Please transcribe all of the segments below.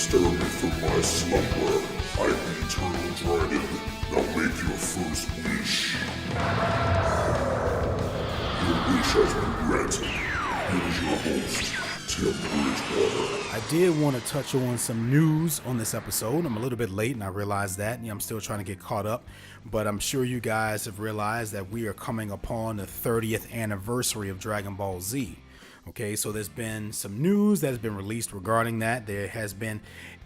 stir me from my slumber. I'm the eternal dragon. Now make your first wish. Your wish has been granted. Here's your host, Tim Bridgewater. I did want to touch on some news on this episode. I'm a little bit late and I realize that. I'm still trying to get caught up, but I'm sure you guys have realized that we are coming upon the 30th anniversary of Dragon Ball Z. Okay, so there's been some news that has been released regarding that. There has been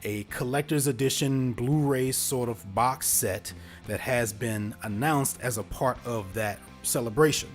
a collector's edition Blu-ray sort of box set that has been announced as a part of that celebration.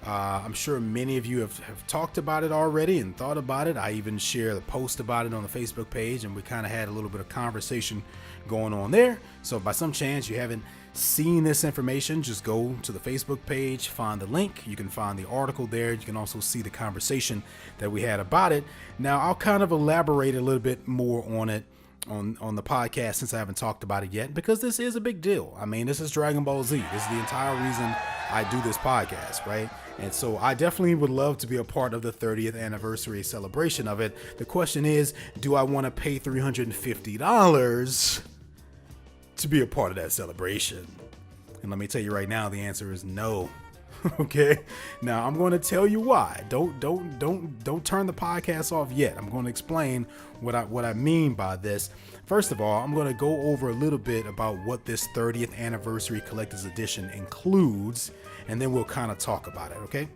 I'm sure many of you have talked about it already and thought about it. I even shared a post about it on the Facebook page, and we kind of had a little bit of conversation going on there. So if by some chance you haven't seen this information, just go to the Facebook page, find the link. You can find the article there. You can also see the conversation that we had about it. Now, I'll kind of elaborate a little bit more on it on the podcast since I haven't talked about it yet, because this is a big deal. I mean, this is Dragon Ball Z. This is the entire reason I do this podcast, right? And so I definitely would love to be a part of the 30th anniversary celebration of it. The question is, do I want to pay $350 to be a part of that celebration? And let me tell you right now, the answer is no. Okay. Now I'm going to tell you why. Don't turn the podcast off yet. I'm going to explain what I mean by this. First of all, I'm going to go over a little bit about what this 30th anniversary collector's edition includes, and then we'll kind of talk about it. Okay.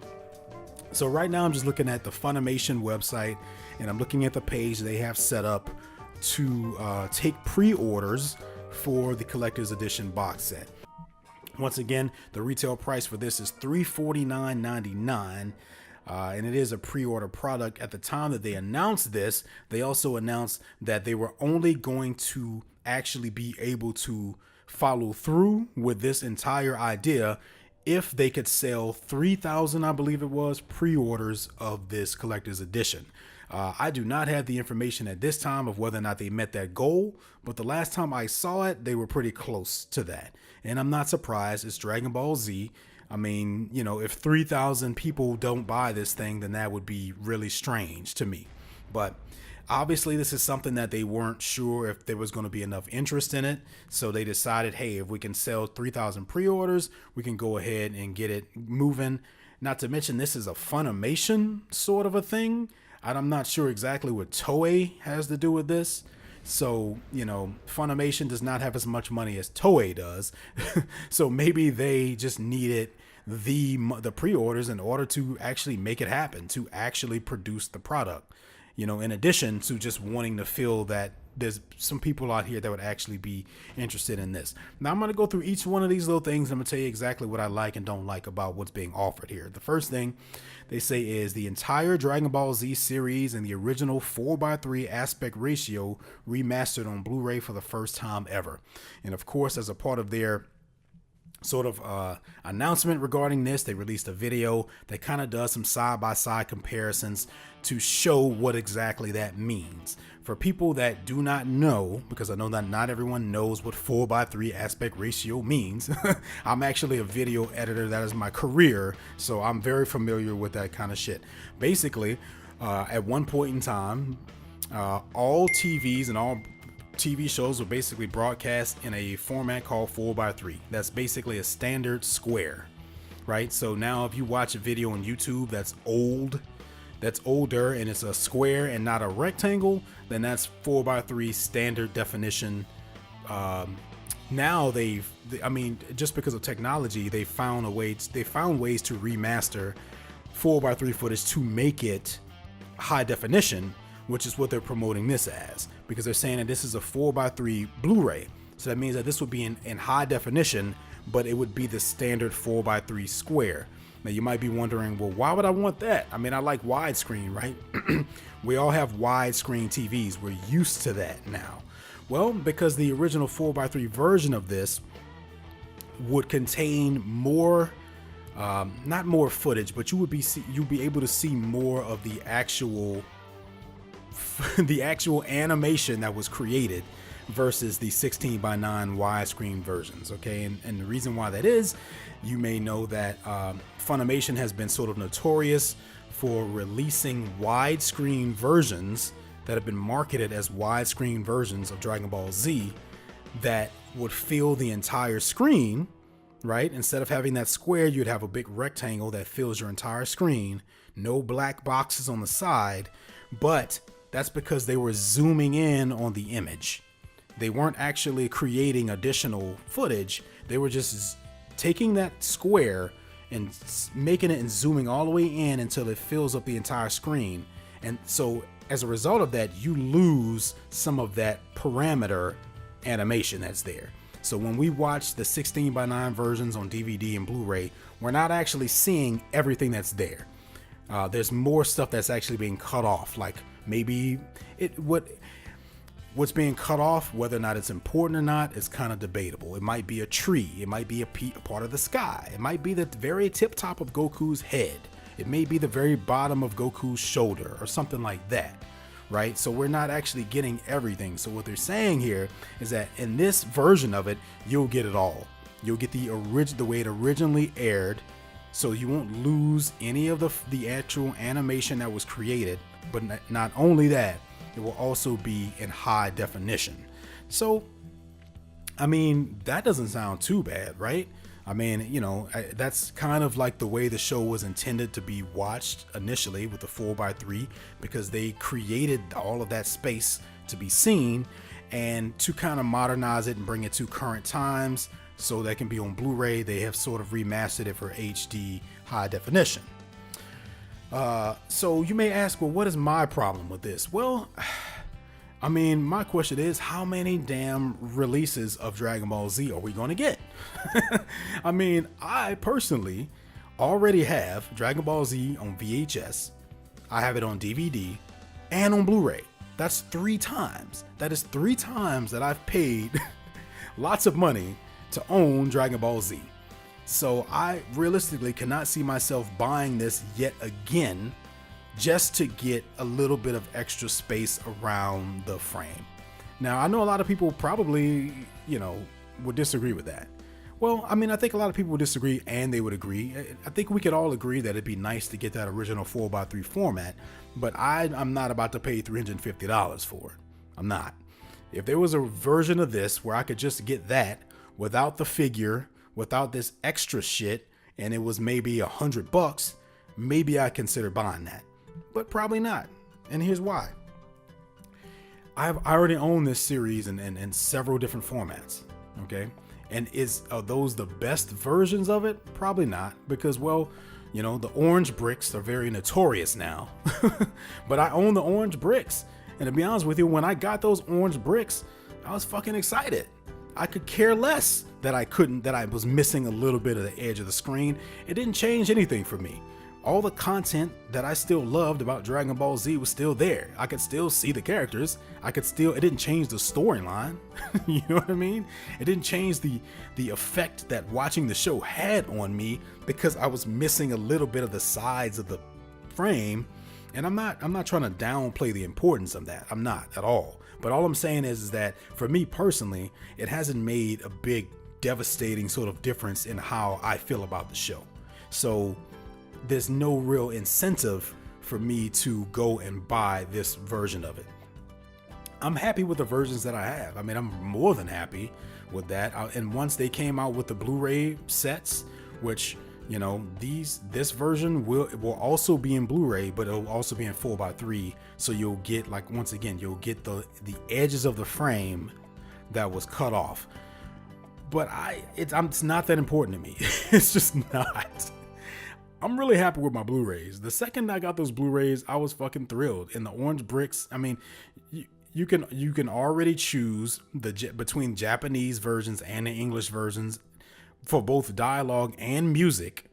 So right now I'm just looking at the Funimation website, and I'm looking at the page they have set up to take pre-orders for the collector's edition box set. Once again, the retail price for this is $349.99, and it is a pre-order product. At the time that they announced this, they also announced that they were only going to actually be able to follow through with this entire idea if they could sell 3,000, I believe it was, pre-orders of this collector's edition. I do not have the information at this time of whether or not they met that goal, but the last time I saw it, they were pretty close to that. And I'm not surprised. It's Dragon Ball Z. I mean, you know, if 3,000 people don't buy this thing, then that would be really strange to me. But obviously, this is something that they weren't sure if there was going to be enough interest in it. So they decided, hey, if we can sell 3,000 pre-orders, we can go ahead and get it moving. Not to mention, this is a Funimation sort of a thing. I'm not sure exactly what Toei has to do with this. So, you know, Funimation does not have as much money as Toei does. So maybe they just needed the pre-orders in order to actually make it happen, to actually produce the product. You know, in addition to just wanting to feel that there's some people out here that would actually be interested in this. Now, I'm going to go through each one of these little things. I'm going to tell you exactly what I like and don't like about what's being offered here. The first thing they say is the entire Dragon Ball Z series and the original 4:3 aspect ratio remastered on Blu-ray for the first time ever. And of course, as a part of their sort of announcement regarding this, they released a video that kind of does some side-by-side comparisons to show what exactly that means. For people that do not know, because I know that not everyone knows what 4:3 aspect ratio means, I'm actually a video editor. That is my career, so I'm very familiar with that kind of shit. Basically, at one point in time, all TVs and all TV shows were basically broadcast in a format called 4:3. That's basically a standard square, right? So now if you watch a video on YouTube that's older and it's a square and not a rectangle, then that's 4:3 standard definition. Now just because of technology, they found ways to remaster 4:3 footage to make it high definition, which is what they're promoting this as, because they're saying that this is a 4:3 Blu-ray. So that means that this would be in high definition, but it would be the standard 4:3 square. Now you might be wondering, well, why would I want that? I mean, I like widescreen, right? We all have widescreen TVs. We're used to that now. Well, because the original 4:3 version of this would contain more, not more footage, but you'd be able to see more of the actual animation that was created versus the 16:9 widescreen versions. Okay, and the reason why that is, you may know that Funimation has been sort of notorious for releasing widescreen versions that have been marketed as widescreen versions of Dragon Ball Z that would fill the entire screen, right? Instead of having that square, you'd have a big rectangle that fills your entire screen, no black boxes on the side, but that's because they were zooming in on the image. They weren't actually creating additional footage. They were just taking that square and making it and zooming all the way in until it fills up the entire screen. And so as a result of that, you lose some of that parameter animation that's there. So when we watch the 16:9 versions on DVD and Blu-ray, we're not actually seeing everything that's there. There's more stuff that's actually being cut off. Like maybe what's being cut off, whether or not it's important or not, is kind of debatable. It might be a tree. It might be a part of the sky. It might be the very tip top of Goku's head. It may be the very bottom of Goku's shoulder or something like that, right? So we're not actually getting everything. So what they're saying here is that in this version of it, you'll get it all. You'll get the way it originally aired, so you won't lose any of the actual animation that was created. But not only that, it will also be in high definition. So, I mean, that doesn't sound too bad, right? I mean, you know, that's kind of like the way the show was intended to be watched initially with the 4:3, because they created all of that space to be seen, and to kind of modernize it and bring it to current times so that can be on Blu-ray, they have sort of remastered it for HD high definition. So you may ask, well, what is my problem with this? Well, I mean, my question is, how many damn releases of Dragon Ball Z are we going to get? I mean, I personally already have Dragon Ball Z on VHS. I have it on DVD and on Blu-ray. That's 3 times. That is 3 times that I've paid lots of money to own Dragon Ball Z. So I realistically cannot see myself buying this yet again just to get a little bit of extra space around the frame. Now, I know a lot of people probably, you know, would disagree with that. Well, I mean, I think a lot of people would disagree and they would agree. I think we could all agree that it'd be nice to get that original 4:3 format, but I'm not about to pay $350 for it. I'm not. If there was a version of this where I could just get that without the figure, without this extra shit, and it was maybe $100, maybe I consider buying that, but probably not. And here's why. I already own this series in several different formats. Okay. And are those the best versions of it? Probably not, because, well, you know, the orange bricks are very notorious now, but I own the orange bricks. And to be honest with you, when I got those orange bricks, I was fucking excited. I could care less that I was missing a little bit of the edge of the screen. It didn't change anything for me. All the content that I still loved about Dragon Ball Z was still there. I could still see the characters. It didn't change the storyline. You know what I mean? It didn't change the effect that watching the show had on me, because I was missing a little bit of the sides of the frame. And I'm not trying to downplay the importance of that. I'm not at all. But all I'm saying is that for me personally, it hasn't made a big, devastating sort of difference in how I feel about the show. So there's no real incentive for me to go and buy this version of it. I'm happy with the versions that I have. I mean, I'm more than happy with that. And once they came out with the Blu-ray sets, which, you know, this version will also be in Blu-ray, but it'll also be in 4:3. So you'll get, like, once again, you'll get the edges of the frame that was cut off. But it's not that important to me. It's just not. I'm really happy with my Blu-rays. The second I got those Blu-rays, I was fucking thrilled. And the orange bricks, I mean, you can already choose between Japanese versions and the English versions for both dialogue and music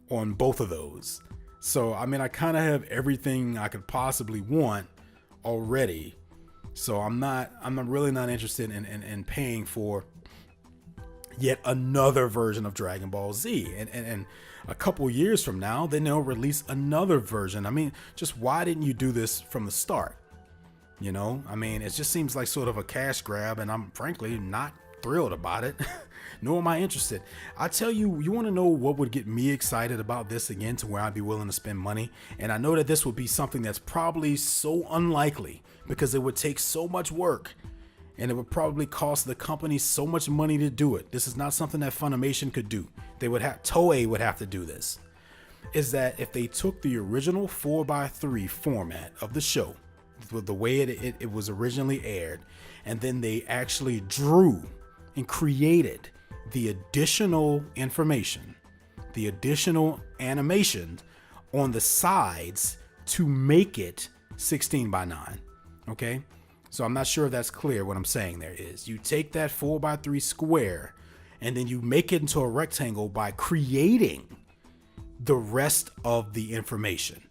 on both of those. So, I mean, I kind of have everything I could possibly want already. So I'm really not interested in paying for yet another version of Dragon Ball Z. And a couple years from now, then they'll release another version. I mean, just why didn't you do this from the start? You know, I mean, it just seems like sort of a cash grab, and I'm frankly not thrilled about it, nor am I interested. I tell you, you want to know what would get me excited about this again to where I'd be willing to spend money? And I know that this would be something that's probably so unlikely because it would take so much work and it would probably cost the company so much money to do it. This is not something that Funimation could do. Toei would have to do this. Is that if they took the original 4x3 format of the show, the way it was originally aired, and then they actually drew and created the additional information, the additional animation on the sides to make it 16:9. Okay? So I'm not sure if that's clear. What I'm saying there is you take that 4x3 square and then you make it into a rectangle by creating the rest of the information,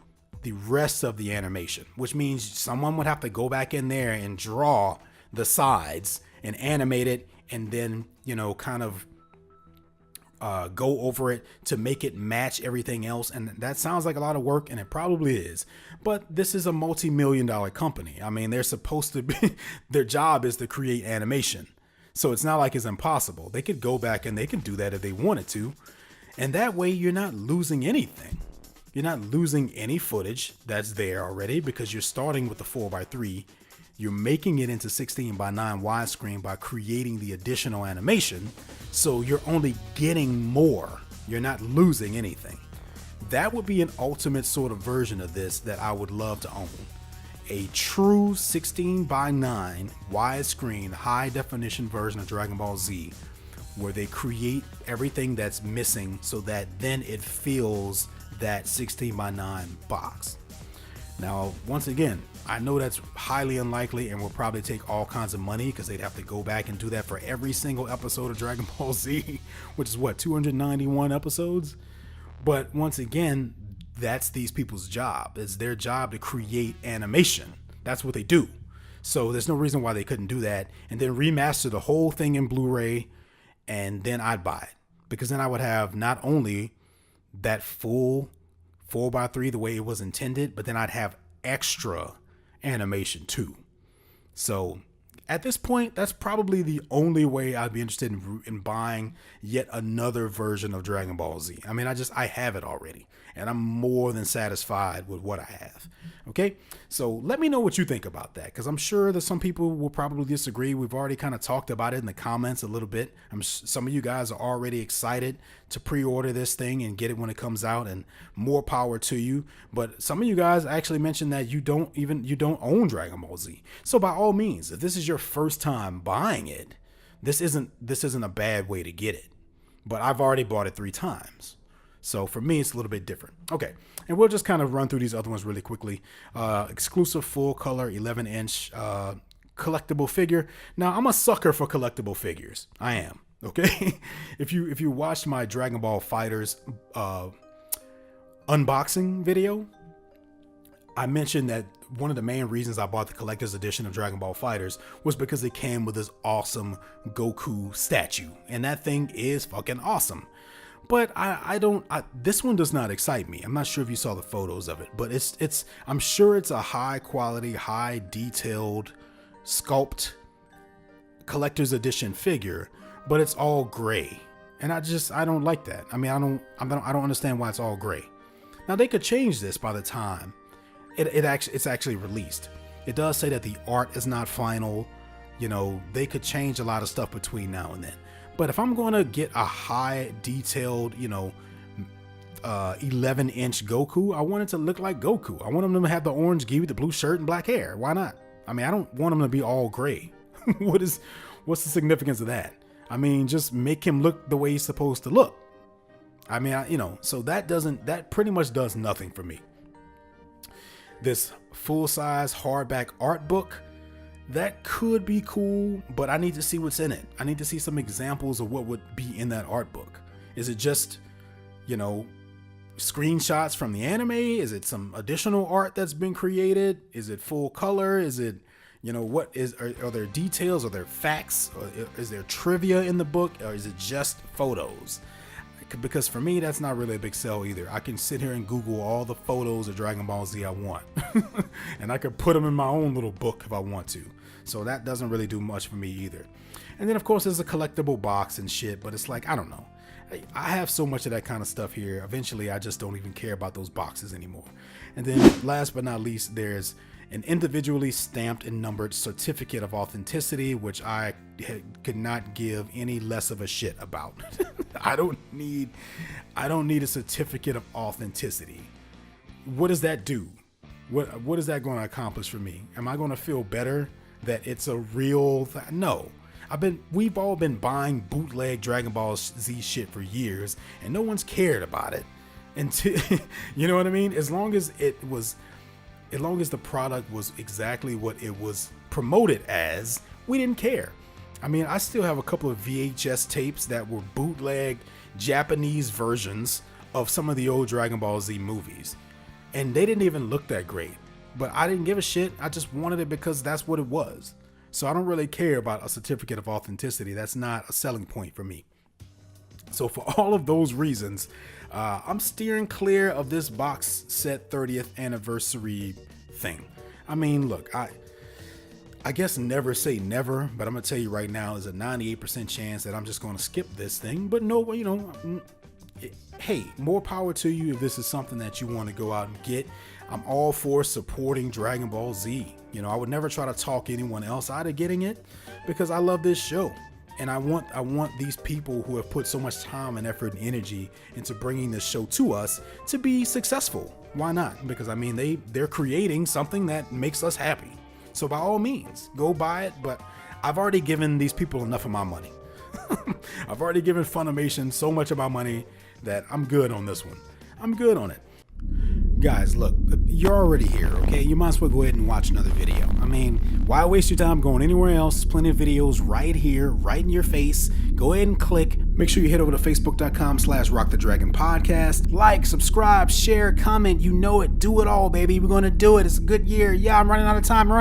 the rest of the animation, which means someone would have to go back in there and draw the sides and animate it and then, kind of go over it to make it match everything else. And that sounds like a lot of work, and it probably is. But this is a multi-million-dollar company. I mean, they're supposed to be, their job is to create animation. So it's not like it's impossible. They could go back and they can do that if they wanted to. And that way you're not losing anything. You're not losing any footage that's there already because you're starting with the 4x3. You're making it into 16:9 widescreen by creating the additional animation. So you're only getting more. You're not losing anything. That would be an ultimate sort of version of this that I would love to own. A true 16:9 widescreen high definition version of Dragon Ball Z where they create everything that's missing so that then it fills that 16:9 box. Now, once again, I know that's highly unlikely and will probably take all kinds of money because they'd have to go back and do that for every single episode of Dragon Ball Z, which is 291 episodes. But once again, that's these people's job. It's their job to create animation. That's what they do. So there's no reason why they couldn't do that and then remaster the whole thing in Blu-ray, and then I'd buy it because then I would have not only that full 4x3 the way it was intended, but then I'd have extra animation too. So at this point, that's probably the only way I'd be interested in buying yet another version of Dragon Ball Z. I mean, I have it already, and I'm more than satisfied with what I have. Okay, so let me know what you think about that, because I'm sure that some people will probably disagree. We've already kind of talked about it in the comments a little bit. Some of you guys are already excited to pre-order this thing and get it when it comes out, and more power to you. But some of you guys actually mentioned that you don't own Dragon Ball Z. So by all means, if this is your first time buying it, this isn't a bad way to get it. But I've already bought it 3 times. So for me, it's a little bit different. Okay, and we'll just kind of run through these other ones really quickly. Exclusive full color 11-inch collectible figure. Now, I'm a sucker for collectible figures. I am. Okay, if you watched my Dragon Ball Fighters unboxing video, I mentioned that one of the main reasons I bought the collector's edition of Dragon Ball Fighters was because it came with this awesome Goku statue, and that thing is fucking awesome. But this one does not excite me. I'm not sure if you saw the photos of it, but I'm sure it's a high quality, high detailed sculpt collector's edition figure, but it's all gray. And I don't like that. I mean, I don't understand why it's all gray. Now they could change this by the time it's actually released. It does say that the art is not final. They could change a lot of stuff between now and then. But if I'm going to get a high detailed, 11-inch Goku, I want it to look like Goku. I want him to have the orange gi with the blue shirt and black hair. Why not? I mean, I don't want him to be all gray. What's the significance of that? I mean, just make him look the way he's supposed to look. I mean, so that pretty much does nothing for me. This full-size hardback art book, that could be cool, but I need to see what's in it. I need to see some examples of what would be in that art book. Is it just, screenshots from the anime? Is it some additional art that's been created? Is it full color? Is it, are there details? Are there facts? Or is there trivia in the book? Or is it just photos? because for me, that's not really a big sell either. I can sit here and Google all the photos of Dragon Ball Z I want. And I could put them in my own little book if I want to. So that doesn't really do much for me either. And then, of course, there's a collectible box and shit, but it's like, I don't know. I have so much of that kind of stuff here. Eventually, I just don't even care about those boxes anymore. And then last but not least, there's an individually stamped and numbered certificate of authenticity, which I could not give any less of a shit about. I don't need a certificate of authenticity. What does that do? What is that going to accomplish for me? Am I going to feel better that it's a real No. We've all been buying bootleg Dragon Ball Z shit for years, and no one's cared about it until, you know what I mean? As long as the product was exactly what it was promoted as, we didn't care. I mean, I still have a couple of VHS tapes that were bootleg Japanese versions of some of the old Dragon Ball Z movies, and they didn't even look that great, but I didn't give a shit. I just wanted it because that's what it was. So I don't really care about a certificate of authenticity. That's not a selling point for me. So for all of those reasons, I'm steering clear of this box set 30th anniversary thing. I mean, look, I guess never say never, but I'm gonna tell you right now, there's a 98% chance that I'm just gonna skip this thing. But no, you know, hey, more power to you if this is something that you want to go out and get. I'm all for supporting Dragon Ball Z. You know, I would never try to talk anyone else out of getting it because I love this show. And I want these people who have put so much time and effort and energy into bringing this show to us to be successful. Why not? Because I mean, they're creating something that makes us happy. So by all means, go buy it. But I've already given these people enough of my money. I've already given Funimation so much of my money that I'm good on this one. I'm good on it. Guys, look, you're already here, okay? You might as well go ahead and watch another video. I mean, why waste your time going anywhere else? Plenty of videos right here, right in your face. Go ahead and click. Make sure you head over to facebook.com/rockthedragonpodcast. Like, subscribe, share, comment. You know it. Do it all, baby. We're going to do it. It's a good year. Yeah, I'm running out of time.